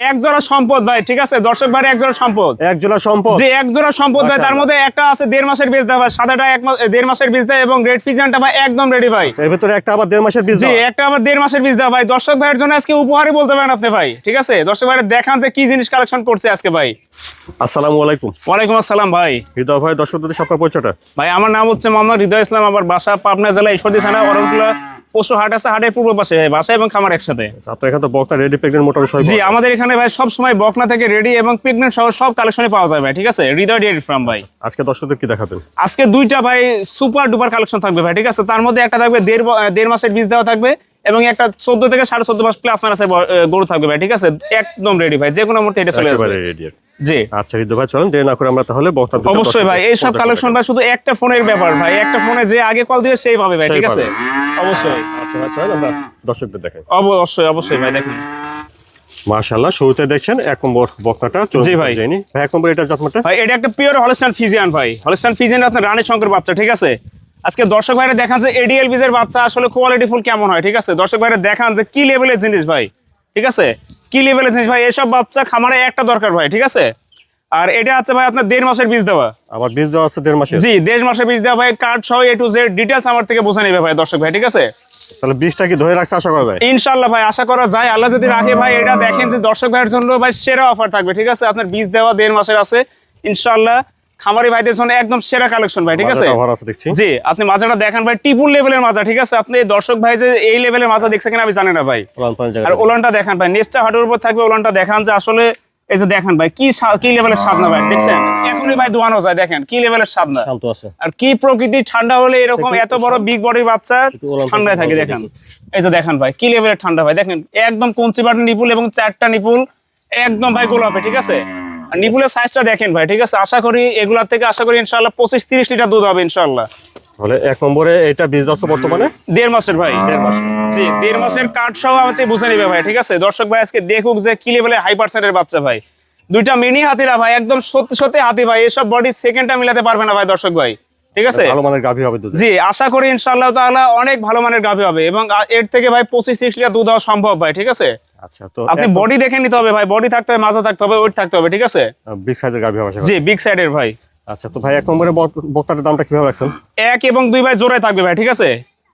এক জোড়া সম্পদ ভাই, ঠিক আছে দর্শক ভাই, এক জোড়া সম্পদ, এক জোড়া সম্পদ, জি এক জোড়া সম্পদ ভাই। তার মধ্যে একটা আছে 1.5 মাসের বীজ দেওয়া ভাই, সাদাটা 1.5 মাসের বীজ দেয় এবং রেড ফিজিয়ানটা ভাই একদম রেডি ভাই। এর ভিতরে একটা আবার 1.5 মাসের বীজ, জি একটা আবার 1.5 মাসের বীজ দেওয়া ভাই। দর্শক ভাইয়ের জন্য আজকে উপহারই বলতে পারেন আপনি ভাই, ঠিক আছে দর্শক ভাইয়ের দেখান যে কি জিনিস কালেকশন করছে আজকে ভাই। আসসালামু আলাইকুম। ওয়ালাইকুম আসসালাম ভাই। হৃদয় ভাই, দর্শকদের সাথে পরিচয়টা। ভাই আমার নাম হচ্ছে মোহাম্মদ হৃদয় ইসলাম, আমার বাসা পাবনা জেলা ঈশ্বরদী থানা অরণকুলা পশু হাট আছে, হাটের পূর্ব পাশে বাসা এবং খামার একসাথে। আপনার এখানে তো বকনা রেডি প্রেগনেন্ট মোটর সব। জি আমাদের এখানে ভাই সব সময় বকনা থেকে রেডি এবং প্রেগনেন্ট সহ সব কালেকশনই পাওয়া যায় ভাই, ঠিক আছে হৃদয় ডেয়ারি ফার্ম ভাই। আজকে দর্শকদের কি দেখাবেন? আজকে দুইটা ভাই সুপার ডুপার কালেকশন থাকবে ভাই, ঠিক আছে। তার মধ্যে একটা থাকবে 1.5 মাসের বীজ দেওয়া থাকবে এবং একটা 14 থেকে 14.5 মাস প্লাস মাইনাসের গরু থাকবে ভাই, ঠিক আছে একদম রেডি ভাই, যে কোনো মুহূর্তে এটা চলে আসবে রেডি। জি আচ্ছা হৃদয় ভাই, চলুন দেরি না করে আমরা তাহলে বকনা। অবশ্যই ভাই, এই সব কালেকশন ভাই শুধু একটা ফোনের ব্যাপার ভাই, একটা ফোনে যে আগে কল দিবে সেই পাবে ভাই, ঠিক আছে অবশ্যই। আচ্ছা ভাই চলুন আমরা দর্শকদের দেখাই। অবশ্যই অবশ্যই ভাই দেখুন মাশাআল্লাহ, শুরুতে দেখছেন 1 নম্বর বকনাটা। জি ভাই। জানি ভাই 1 নম্বর এটা জাতমানটা ভাই এটা একটা পিওর হলস্টাইন ফিজিয়ান ভাই, হলস্টাইন ফিজিয়ান আপনার রানী শঙ্কর বাচ্চা, ঠিক আছে। আজকে দর্শক ভাইরা দেখান যে এডিএল বীজের বাচ্চা আসলে কোয়ালিটি ফুল কেমন হয়, ঠিক আছে দর্শক ভাইরা দেখান যে কি লেভেলের জিনিস ভাই, ঠিক আছে কি লেভেলের জিনিস ভাই। এসব বাচ্চা খামারে একটা দরকার ভাই, ঠিক আছে। আর এটা আছে ভাই আপনার 1.5 মাসের বীজ দেওয়া। আবার বীজ দেওয়া আছে 1.5 মাসের। জি 1.5 মাসের বীজ দেওয়া ভাই, কার্ড সহ A to Z ডিটেইলস আমার থেকে বুঝে নেবে ভাই দর্শক ভাই, ঠিক আছে। তাহলে বীজটা কি ধরে রাখছে আশা করা যায়? ইনশাআল্লাহ ভাই আশা করা যায়, আল্লাহ যদি রাখে ভাই। এটা দেখেন যে দর্শক ভাইয়ের জন্য ভাই সেরা অফার থাকবে, ঠিক আছে। আপনার বীজ দেওয়া 1.5 মাসের আছে ইনশাআল্লাহ, খামারি ভাইদের জন্য একদম সেরা কালেকশন ভাই, ঠিক আছে। জি আপনি মাজাটা দেখেন ভাই, টিপুল লেভেলের মাজা, ঠিক আছে। আপনি দর্শক ভাই যে এই লেভেলের মাজা দেখছে কিনা আমি জানি না ভাই। আর ওলানটা দেখেন ভাই, নেস্টটা হাটের উপর থাকবে, ওলানটা দেখান যে আসলে এই যে দেখেন ভাই কি লেভেলের স্বাদ না ভাই, দেখছেন এখনই ভাই দোয়ানো যায়, দেখেন কি লেভেলের স্বাদ না। আর কি প্রকৃতি ঠান্ডা হলে এরকম এত বড় বিগ বডির বাচ্চা ঠান্ডায় থাকে, দেখেন এই যে দেখেন ভাই কি লেভেলের ঠান্ডা ভাই, দেখেন একদম কঞ্চি বাটন নিপুল এবং 4টা নিপুল একদম ভাই গোলাপে, ঠিক আছে। আর নিপুলের সাইজটা দেখেন ভাই, ঠিক আছে। আশা করি এগুলা থেকে আশা করি ইনশাআল্লাহ 25-30 লিটার দুধ হবে ইনশাআল্লাহ। তাহলে 1 নম্বরে এটা বীজ আছে বর্তমানে 1.5 মাসের ভাই, 1.5 মাস। জি 1.5 মাসের কার্ড সহ আমাদের বুঝে নেবে ভাই, ঠিক আছে। দর্শক ভাই আজকে দেখুক যে কি লেভেলের হাই পার্সেন্টের বাচ্চা ভাই। দুইটা মিনি হাতিরা ভাই, একদম সত্যি সত্যি হাতি ভাই, এসব বডি সেকেন্ডটা মিলাতে পারবে না ভাই দর্শক ভাই, ঠিক আছে। ভালো মানের গাভী হবে দুধ। জি আশা করি ইনশাআল্লাহ তাআলা অনেক ভালো মানের গাভী হবে এবং এর থেকে ভাই 25-30 লিটার দুধ হওয়া সম্ভব ভাই, ঠিক আছে। আচ্ছা তো আপনি বডি দেখে নিতে হবে ভাই, বডি থাকতে হবে, মাজা থাকতে হবে, ওয়েট থাকতে হবে, ঠিক আছে। বিগ সাইজের গাভী হবে। জি বিগ সাইডের ভাই। আচ্ছা তো ভাই 1 নম্বরে বকনাটার দামটা কিভাবে রাখছেন? 1 এবং 2 ভাই জোড়ায় থাকবে ভাই, ঠিক আছে।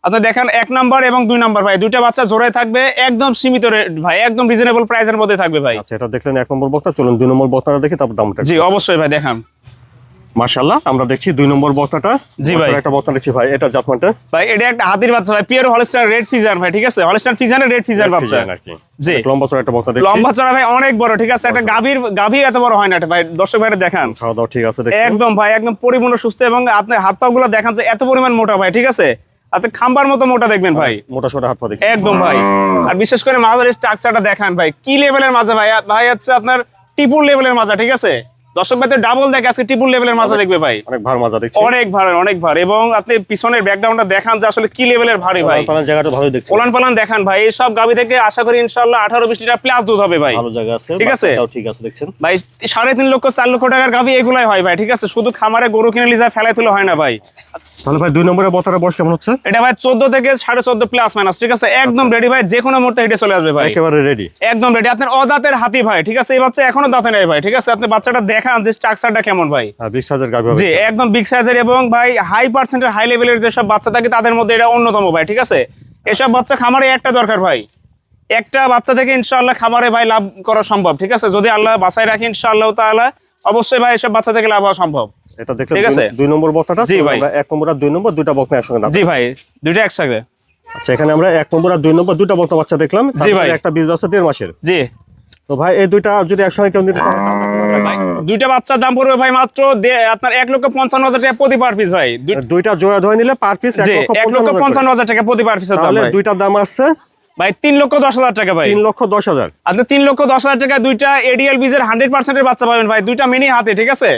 আপনি দেখেন 1 নাম্বার এবং 2 নাম্বার ভাই, দুইটা বাচ্চা জোড়ায় থাকবে, একদম সীমিত রেট ভাই, একদম রিজনেবল প্রাইসের মধ্যে থাকবে ভাই। আচ্ছা এটা দেখলেন 1 নম্বর বকনা, চলুন 2 নম্বর বকনাটা দেখি তারপর দামটা। জি অবশ্যই ভাই দেখান। মাশাআল্লাহ, আমরা দেখছি 2 নম্বর বকনাটা। জি ভাই একটা বকনা দেখছি ভাই, এটা জাতমানটা ভাই, এটা একটা হাতির বাচ্চা ভাই, পিওর হলস্টাইন রেড ফিজিয়ান ভাই, ঠিক আছে। হলস্টাইন ফিজিয়ানের রেড ফিজিয়ান বাচ্চা। জি লম্বা চড়া একটা বকনা দেখছি। লম্বা চড়া ভাই, অনেক বড়, ঠিক আছে। একটা গাভী এত বড় হয় না ভাই, দর্শক ভাইরা দেখান। খাওয়া দাওয়া ঠিক আছে দেখছেন? একদম ভাই একদম পরিপূর্ণ সুস্থ এবং আপনার হাত পা গুলো দেখান যে এত পরিমাণ মোটা ভাই, ঠিক আছে। আপনি খাম্বার মতো মোটা দেখবেন ভাই, মোটা সোটা হাত পা দেখছি একদম ভাই। আর বিশেষ করে মাজার স্ট্রাকচারটা দেখান ভাই, কি লেভেলের মাজা ভাই, ভাই হচ্ছে আপনার টিপুল লেভেলের মাজা, ঠিক আছে। দর্শক ভাই ডাবল দেখে আজকে ট্রিপল লেভেলের মাজা দেখবে ভাই, অনেক ভার মাজা দেখছি, অনেক ভার, অনেক ভার। এবং আপনি পিছনের ব্যাকগ্রাউন্ডটা দেখান যে আসলে কি লেভেলের ভারী ভাই, ওলান জায়গাটা ভালো দেখছি, ওলান পালান দেখান ভাই। এই সব গাবি থেকে আশা করি ইনশাআল্লাহ 18-20 লিটার প্লাস দুধ হবে ভাই, ভালো জায়গা আছে, ঠিক আছে। তাও ঠিক আছে দেখছেন ভাই 3.5 লক্ষ 4 লক্ষ টাকার গাবি এগুলাই হয় ভাই, ঠিক আছে। শুধু খামারে গরু কিনে লিজা ফেলাই তুলে হয় না ভাই। তাহলে ভাই 2 নম্বরের বকনার বয়স কেমন হচ্ছে? এটা ভাই 14 থেকে 14.5 প্লাস মাইনাস, ঠিক আছে। একদম রেডি ভাই, যে কোনো মুহূর্তে হেঁটে চলে আসবে ভাই, একেবারে রেডি, একদম রেডি। আপনার অদাঁতের হাতি ভাই, ঠিক আছে। এই বাচ্চা এখনো দাঁতে নেই ভাই, ঠিক আছে। আপনি বাচ্চাটা দেখান যে স্ট্রাকচারটা কেমন ভাই। বিগ সাইজের গাভী হবে, জি একদম বিগ সাইজের এবং ভাই হাই পার্সেন্টের হাই লেভেলের যেসব বাচ্চা থাকে তাদের মধ্যে এটা অন্যতম ভাই, ঠিক আছে। এসব বাচ্চা খামারে একটা দরকার ভাই, একটা বাচ্চা থেকে ইনশাআল্লাহ খামারে ভাই লাভ করা সম্ভব, ঠিক আছে। যদি আল্লাহ বাঁচায় রাখে ইনশাআল্লাহ তাআলা, অবশ্যই ভাই এসব বাচ্চা থেকে লাভ হওয়া সম্ভব। এটা দেখলে 2 নম্বর বকনাটা। জি ভাই, 1 নম্বর আর 2 নম্বর দুটো বকনা একসঙ্গে দাম। জি ভাই দুইটা একসাথে। আচ্ছা এখানে আমরা 1 নম্বর আর 2 নম্বর দুটো বকনা বাচ্চা দেখলাম, তারপরে একটা বীজ আছে 1.5 মাসের। জি তো ভাই এই দুইটা যদি একসঙ্গে কেউ নিতে চান ভাই, দুইটা বাচ্চার দাম পড়বে ভাই মাত্র আপনার 1,55,000 টাকা প্রতি পার পিস ভাই। দুইটা জোড়া ধরে নিলে পার পিস 1,55,000 টাকা প্রতি পার পিস। তাহলে দুইটার দাম আসছে ভাই 3,10,000 টাকা ভাই, 3,10,000। আপনি 3,10,000 টাকা দুইটা এডিএল বীজের 100% এর বাচ্চা পাবেন ভাই, দুইটা মিনি হাতে, ঠিক আছে।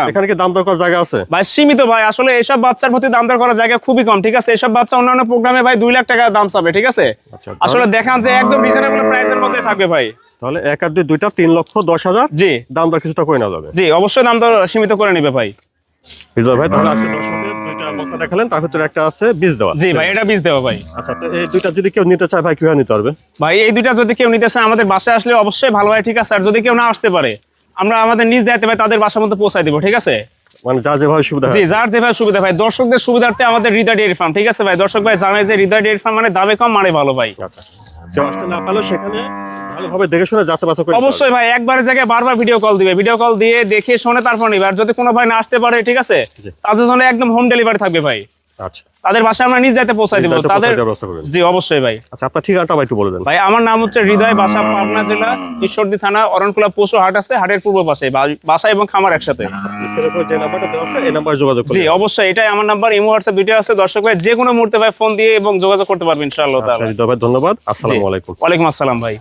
এখানে কি দাম দর করার জায়গা আছে ভাই? সীমিত ভাই, আসলে এসব বাচ্চার প্রতি দাম দর করার জায়গা খুবই কম, ঠিক আছে। এসব বাচ্চা অন্যান্য প্রোগ্রামে ভাই 2 লাখ টাকা দাম চাবে, ঠিক আছে। আসলে দেখান যে একদম রিজনেবল প্রাইসের মধ্যে থাকবে ভাই। তাহলে 1 আর 2 দুইটা 3,10,000। জি দাম দর কিছুটা করে নেওয়া যাবে। জি অবশ্যই দাম দর সীমিত করে নেবে ভাই। হৃদয় ভাই, তাহলে আজকে দর্শকদের দুইটা বক্তা দেখালেন, তার ভিতরে একটা আছে বীজ দেওয়া। জি ভাই, এটা বীজ দেওয়া ভাই। আচ্ছা, তো এই দুইটা যদি কেউ নিতে চায় ভাই কিভাবে নিতে পারবে? ভাই এই দুইটা যদি কেউ নিতে চায় আমাদের বাসায় আসলে অবশ্যই ভালো হয়, ঠিক আছে। আর যদি কেউ না আসতে পারে আমরা আমাদের নিজ দায়িত্বে ভাই তাদের বাসার মধ্যে পৌঁছায় দিব, ঠিক আছে। মানে যার যেভাবে সুবিধা জি, যার যেভাবে সুবিধা ভাই। দর্শকদের সুবিধার্থে আমাদের হৃদয় ডেয়ারি ফার্ম, ঠিক আছে ভাই। দর্শক ভাই জানে যে হৃদয় ডেয়ারি ফার্ম মানে দামে কম মানে ভালো ভাই। আচ্ছা, কেউ আসতে না পারলেও সেখানে ভালোভাবে দেখে শুনে যাচাই বাছাই করে অবশ্যই ভাই, একবারের জায়গায় বারবার ভিডিও কল দিবে, ভিডিও কল দিয়ে দেখে শুনে তারপর নিবে। আর যদি কোনো ভাই না আসতে পারে, ঠিক আছে, তাদের জন্য একদম হোম ডেলিভারি থাকবে ভাই। আচ্ছা, তাদের বাসায় আমরা নিজ দায়িত্বে পৌঁছায় দিব তাদের। জি অবশ্যই ভাই। আচ্ছা, আপনার ঠিকানাটা ভাই একটু বলে দেন। ভাই আমার নাম হচ্ছে হৃদয়, বাসা পাবনা জেলা ঈশ্বরদী থানা, অরণকুলা পশু হাট আছে, হাটের পূর্ব পাশে, বাসা এবং খামার একসাথে। স্ক্রিনের উপর যে নাম্বারটা দেওয়া আছে এই নাম্বারে যোগাযোগ করুন। জি অবশ্যই, এটাই আমার নাম্বার। ইমো হোয়াটসঅ্যাপ দুইটা আছে। দর্শক ভাই যে কোনো মুহূর্তে ভাই ফোন দিয়ে এবং যোগাযোগ করতে পারবেন ইনশাআল্লাহ তাআলা। আচ্ছা, হৃদয় ভাই ধন্যবাদ। আসসালামু আলাইকুম। ওয়ালাইকুম আসসালাম ভাই।